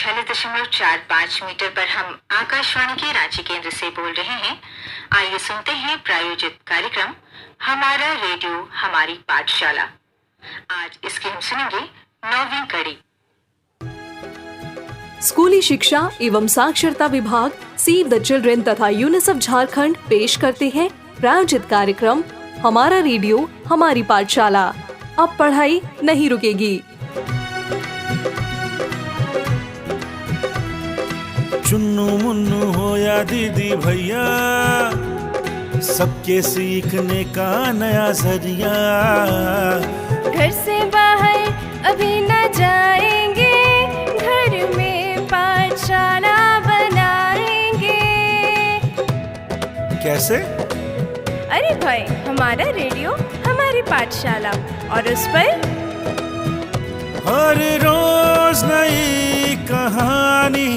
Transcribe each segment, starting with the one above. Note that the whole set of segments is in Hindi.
46.45 मीटर पर हम आकाशवाणी के रांची केंद्र से बोल रहे हैं। आइए सुनते हैं प्रायोजित कार्यक्रम हमारा रेडियो हमारी पाठशाला। आज इसकी हम सुनेंगे 9वीं कड़ी। स्कूली शिक्षा एवं साक्षरता विभाग, सेव द चिल्ड्रेन तथा यूनिसेफ झारखंड पेश करते हैं प्रायोजित कार्यक्रम हमारा रेडियो हमारी पाठशाला। अब पढ़ाई नहीं रुकेगी। चुन्नू मुन्नू हो या दीदी भैया, सबके सीखने का नया जरिया। घर से बाहर अभी न जाएंगे, घर में पाठशाला बनाएंगे। कैसे? अरे भाई, हमारा रेडियो हमारी पाठशाला, और उस पर हर रोज नई कहानी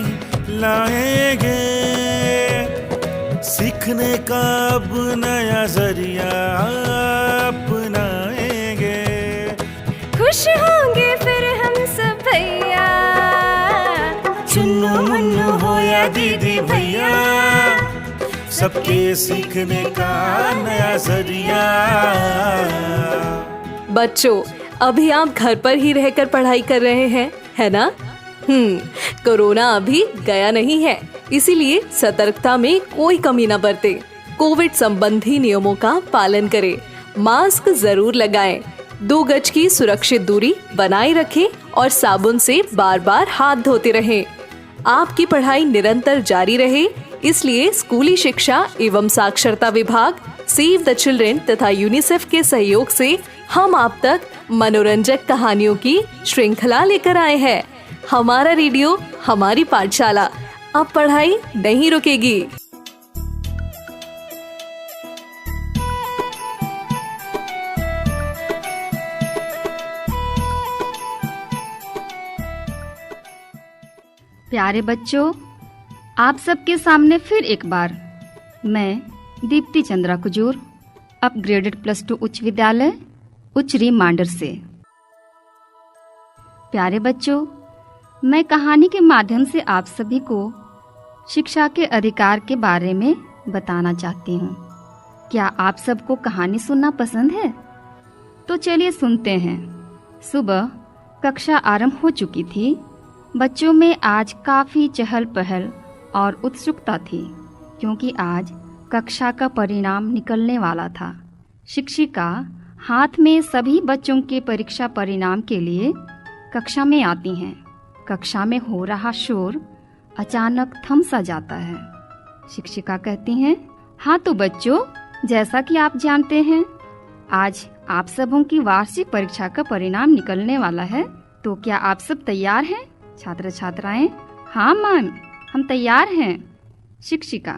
लाएंगे, सीखने का अब नया जरिया अपनाएंगे। खुश होंगे फिर हम सब भैया, चुन्नू मुन्नू हो या दीदी भैया, सबके सीखने का नया जरिया। बच्चों, अभी आप घर पर ही रहकर पढ़ाई कर रहे हैं, है ना? कोरोना अभी गया नहीं है, इसीलिए सतर्कता में कोई कमी न बरते। कोविड संबंधी नियमों का पालन करें, मास्क जरूर लगाएं, 2 गज की सुरक्षित दूरी बनाए रखें और साबुन से बार बार हाथ धोते रहें। आपकी पढ़ाई निरंतर जारी रहे, इसलिए स्कूली शिक्षा एवं साक्षरता विभाग, सेव द चिल्ड्रेन तथा यूनिसेफ के सहयोग से हम आप तक मनोरंजक कहानियों की श्रृंखला लेकर आए हैं। हमारा रेडियो हमारी पाठशाला। अब पढ़ाई नहीं रुकेगी। प्यारे बच्चों, आप सबके सामने फिर एक बार मैं दीप्ति चंद्रा कुजूर, अपग्रेडेड +2 उच्च विद्यालय उच्चरी मांडर से। प्यारे बच्चों, मैं कहानी के माध्यम से आप सभी को शिक्षा के अधिकार के बारे में बताना चाहती हूँ। क्या आप सबको कहानी सुनना पसंद है? तो चलिए सुनते हैं। सुबह कक्षा आरंभ हो चुकी थी। बच्चों में आज काफ़ी चहल पहल और उत्सुकता थी, क्योंकि आज कक्षा का परिणाम निकलने वाला था। शिक्षिका हाथ में सभी बच्चों के परीक्षा परिणाम के लिए कक्षा में आती हैं। कक्षा में हो रहा शोर अचानक थम सा जाता है। शिक्षिका कहती हैं, हाँ तो बच्चों, जैसा कि आप जानते हैं, आज आप सबों की वार्षिक परीक्षा का परिणाम निकलने वाला है। तो क्या आप सब तैयार हैं? छात्र छात्राएं, हाँ मैम, हम तैयार हैं। शिक्षिका,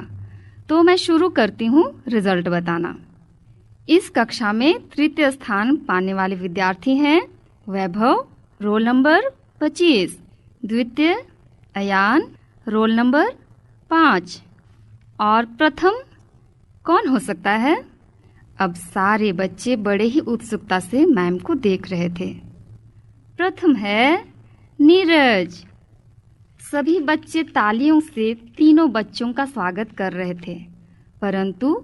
तो मैं शुरू करती हूँ रिजल्ट बताना। इस कक्षा में तृतीय स्थान पाने वाले विद्यार्थी हैं वैभव, रोल नंबर 25, द्वितीय अयान, रोल नंबर 5, और प्रथम कौन हो सकता है? अब सारे बच्चे बड़े ही उत्सुकता से मैम को देख रहे थे। प्रथम है नीरज। सभी बच्चे तालियों से तीनों बच्चों का स्वागत कर रहे थे, परंतु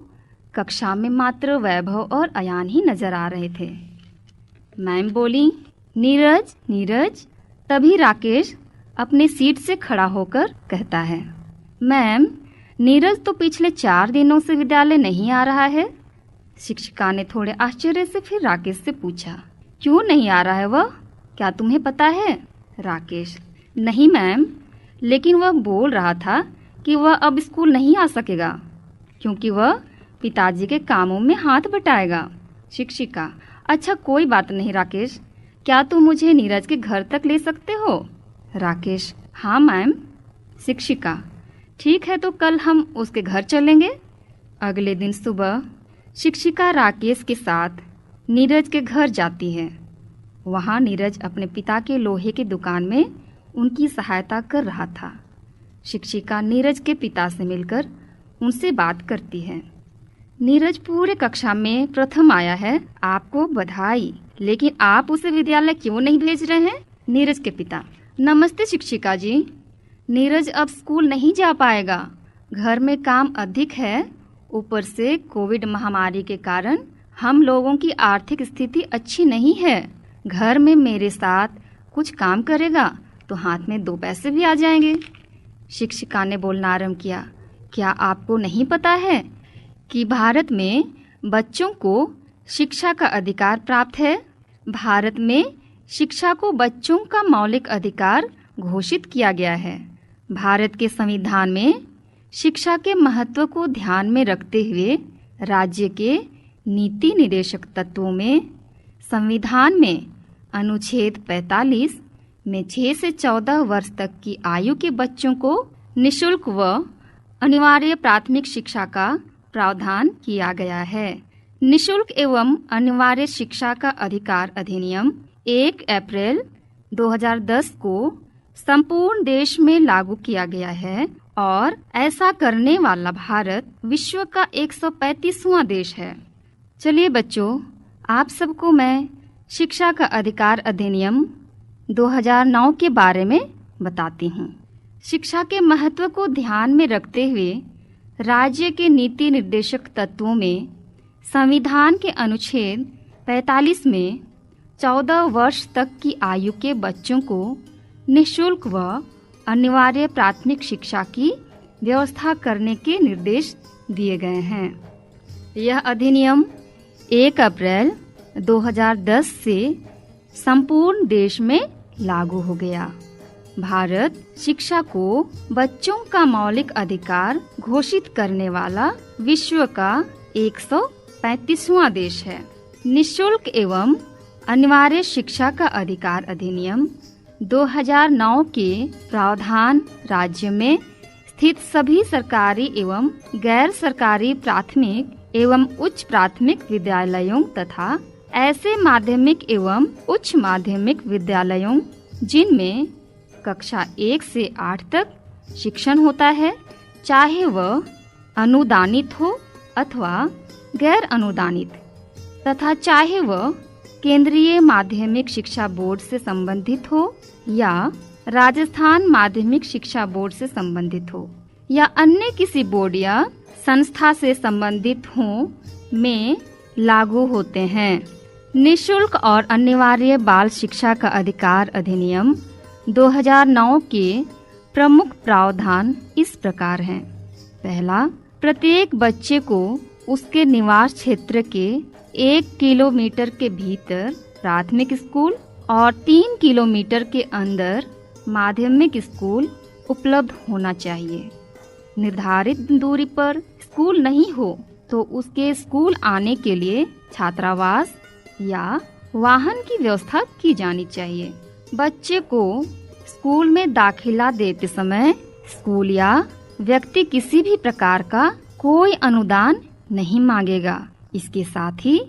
कक्षा में मात्र वैभव और अयान ही नजर आ रहे थे। मैम बोली, नीरज नीरज। तभी राकेश अपने सीट से खड़ा होकर कहता है, मैम, नीरज तो पिछले 4 दिनों से विद्यालय नहीं आ रहा है। शिक्षिका ने थोड़े आश्चर्य से फिर राकेश से पूछा, क्यों नहीं आ रहा है वह? क्या तुम्हें पता है? राकेश, नहीं मैम, लेकिन वह बोल रहा था कि वह अब स्कूल नहीं आ सकेगा, क्योंकि वह पिताजी के कामों में हाथ बटाएगा। शिक्षिका, अच्छा कोई बात नहीं राकेश, क्या तुम मुझे नीरज के घर तक ले सकते हो? राकेश, हाँ मैम। शिक्षिका, ठीक है, तो कल हम उसके घर चलेंगे। अगले दिन सुबह शिक्षिका राकेश के साथ नीरज के घर जाती है। वहाँ नीरज अपने पिता के लोहे की दुकान में उनकी सहायता कर रहा था। शिक्षिका नीरज के पिता से मिलकर उनसे बात करती है। नीरज पूरे कक्षा में प्रथम आया है, आपको बधाई, लेकिन आप उसे विद्यालय क्यों नहीं भेज रहे हैं? नीरज के पिता, नमस्ते शिक्षिका जी, नीरज अब स्कूल नहीं जा पाएगा। घर में काम अधिक है। ऊपर से कोविड महामारी के कारण हम लोगों की आर्थिक स्थिति अच्छी नहीं है। घर में मेरे साथ कुछ काम करेगा तो हाथ में 2 पैसे भी आ जाएंगे। शिक्षिका ने बोलना आरंभ किया। क्या आपको नहीं पता है कि भारत में बच्चों को शिक्षा का अधिकार प्राप्त है? भारत में शिक्षा को बच्चों का मौलिक अधिकार घोषित किया गया है। भारत के संविधान में शिक्षा के महत्व को ध्यान में रखते हुए राज्य के नीति निर्देशक तत्वों में संविधान में अनुच्छेद 45 में 6 से 14 वर्ष तक की आयु के बच्चों को निःशुल्क व अनिवार्य प्राथमिक शिक्षा का प्रावधान किया गया है। निःशुल्क एवं अनिवार्य शिक्षा का अधिकार अधिनियम 1 अप्रैल 2010 को संपूर्ण देश में लागू किया गया है और ऐसा करने वाला भारत विश्व का 135वां देश है। चलिए बच्चों, आप सबको मैं शिक्षा का अधिकार अधिनियम 2009 के बारे में बताती हूँ। शिक्षा के महत्व को ध्यान में रखते हुए राज्य के नीति निर्देशक तत्वों में संविधान के अनुच्छेद 45 में 14 वर्ष तक की आयु के बच्चों को निःशुल्क व अनिवार्य प्राथमिक शिक्षा की व्यवस्था करने के निर्देश दिए गए हैं। यह अधिनियम 1 अप्रैल 2010 से संपूर्ण देश में लागू हो गया। भारत शिक्षा को बच्चों का मौलिक अधिकार घोषित करने वाला विश्व का 135वां देश है। निःशुल्क एवं अनिवार्य शिक्षा का अधिकार अधिनियम 2009 के प्रावधान राज्य में स्थित सभी सरकारी एवं गैर सरकारी प्राथमिक एवं उच्च प्राथमिक विद्यालयों तथा ऐसे माध्यमिक एवं उच्च माध्यमिक विद्यालयों जिनमें कक्षा 1 से 8 तक शिक्षण होता है, चाहे वह अनुदानित हो अथवा गैर अनुदानित, तथा चाहे वह केंद्रीय माध्यमिक शिक्षा बोर्ड से संबंधित हो या राजस्थान माध्यमिक शिक्षा बोर्ड से संबंधित हो या अन्य किसी बोर्ड या संस्था से संबंधित हो में लागू होते हैं। निःशुल्क और अनिवार्य बाल शिक्षा का अधिकार अधिनियम 2009 के प्रमुख प्रावधान इस प्रकार हैं। पहला, प्रत्येक बच्चे को उसके निवास क्षेत्र के 1 किलोमीटर के भीतर प्राथमिक स्कूल और 3 किलोमीटर के अंदर माध्यमिक स्कूल उपलब्ध होना चाहिए। निर्धारित दूरी पर स्कूल नहीं हो तो उसके स्कूल आने के लिए छात्रावास या वाहन की व्यवस्था की जानी चाहिए। बच्चे को स्कूल में दाखिला देते समय स्कूल या व्यक्ति किसी भी प्रकार का कोई अनुदान नहीं मांगेगा। इसके साथ ही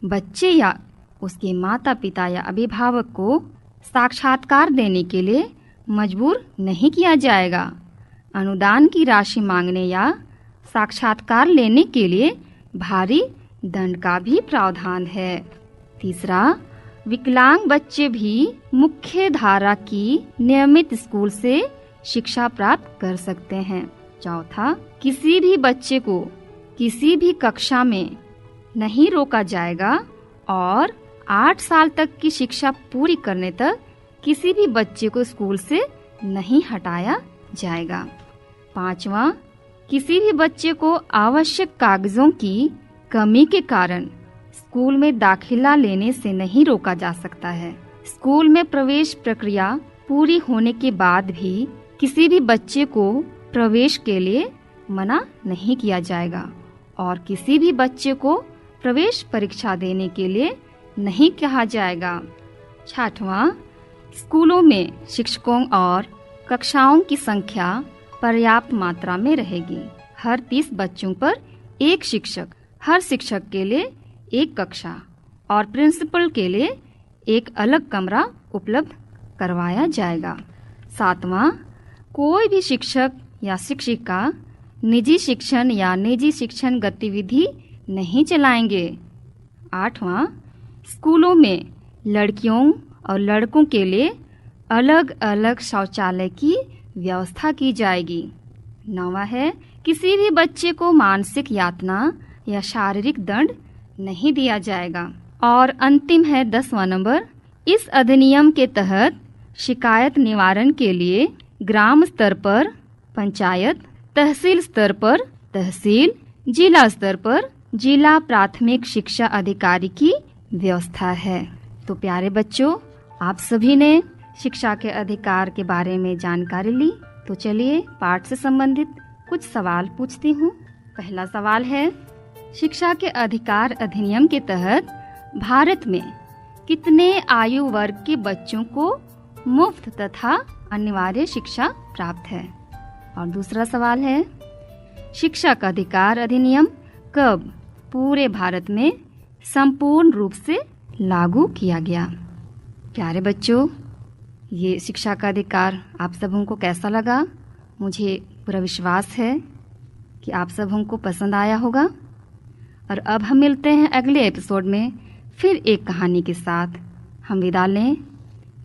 बच्चे या उसके माता पिता या अभिभावक को साक्षात्कार देने के लिए मजबूर नहीं किया जाएगा। अनुदान की राशि मांगने या साक्षात्कार लेने के लिए भारी दंड का भी प्रावधान है। तीसरा, विकलांग बच्चे भी मुख्य धारा की नियमित स्कूल से शिक्षा प्राप्त कर सकते हैं। चौथा, किसी भी बच्चे को किसी भी कक्षा में नहीं रोका जाएगा और 8 साल तक की शिक्षा पूरी करने तक किसी भी बच्चे को स्कूल से नहीं हटाया जाएगा। पांचवा, किसी भी बच्चे को आवश्यक कागजों की कमी के कारण स्कूल में दाखिला लेने से नहीं रोका जा सकता है। स्कूल में प्रवेश प्रक्रिया पूरी होने के बाद भी किसी भी बच्चे को प्रवेश के लिए मना नहीं किया जाएगा और किसी भी बच्चे को प्रवेश परीक्षा देने के लिए नहीं कहा जाएगा। छठवां, स्कूलों में शिक्षकों और कक्षाओं की संख्या पर्याप्त मात्रा में रहेगी। हर 30 बच्चों पर एक शिक्षक, हर शिक्षक के लिए एक कक्षा और प्रिंसिपल के लिए एक अलग कमरा उपलब्ध करवाया जाएगा। सातवां, कोई भी शिक्षक या शिक्षिका निजी शिक्षण या निजी शिक्षण गतिविधि नहीं चलाएंगे। आठवां, स्कूलों में लड़कियों और लड़कों के लिए अलग अलग शौचालय की व्यवस्था की जाएगी। 9वां है, किसी भी बच्चे को मानसिक यातना या शारीरिक दंड नहीं दिया जाएगा। और अंतिम है 10वां नंबर, इस अधिनियम के तहत शिकायत निवारण के लिए ग्राम स्तर पर पंचायत, तहसील स्तर पर तहसील, जिला स्तर पर जिला प्राथमिक शिक्षा अधिकारी की व्यवस्था है। तो प्यारे बच्चों, आप सभी ने शिक्षा के अधिकार के बारे में जानकारी ली। तो चलिए पाठ से संबंधित कुछ सवाल पूछती हूँ। पहला सवाल है, शिक्षा के अधिकार अधिनियम के तहत भारत में कितने आयु वर्ग के बच्चों को मुफ्त तथा अनिवार्य शिक्षा प्राप्त है? और दूसरा सवाल है, शिक्षा का अधिकार अधिनियम कब पूरे भारत में संपूर्ण रूप से लागू किया गया? प्यारे बच्चों, ये शिक्षा का अधिकार आप सबों को कैसा लगा? मुझे पूरा विश्वास है कि आप सबों को पसंद आया होगा। और अब हम मिलते हैं अगले एपिसोड में फिर एक कहानी के साथ। हम विदा लें।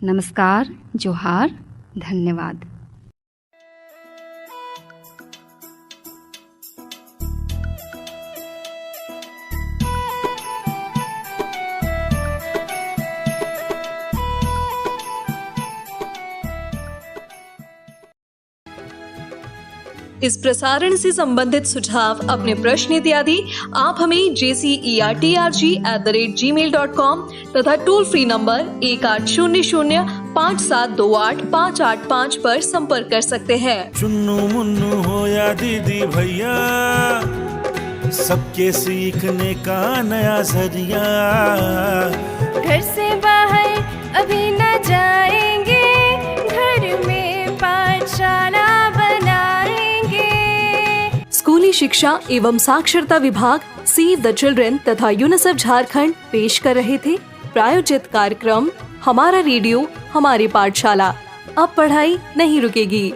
नमस्कार, जोहार, धन्यवाद। इस प्रसारण से संबंधित सुझाव, अपने प्रश्न इत्यादि आप हमें jcertrg@gmail.com तथा टोल फ्री नंबर 1800-5728-585 पर संपर्क कर सकते हैं। चुन्नू मुन्नू हो या दीदी भैया, सबके सीखने का नया जरिया। घर से बाहर अभी न जाएंगे, घर में पाठशाला बनाएंगे। स्कूली शिक्षा एवं साक्षरता विभाग, सेव द चिल्ड्रन तथा यूनिसेफ झारखंड पेश कर रहे थे प्रायोजित कार्यक्रम हमारा रेडियो हमारी पाठशाला। अब पढ़ाई नहीं रुकेगी।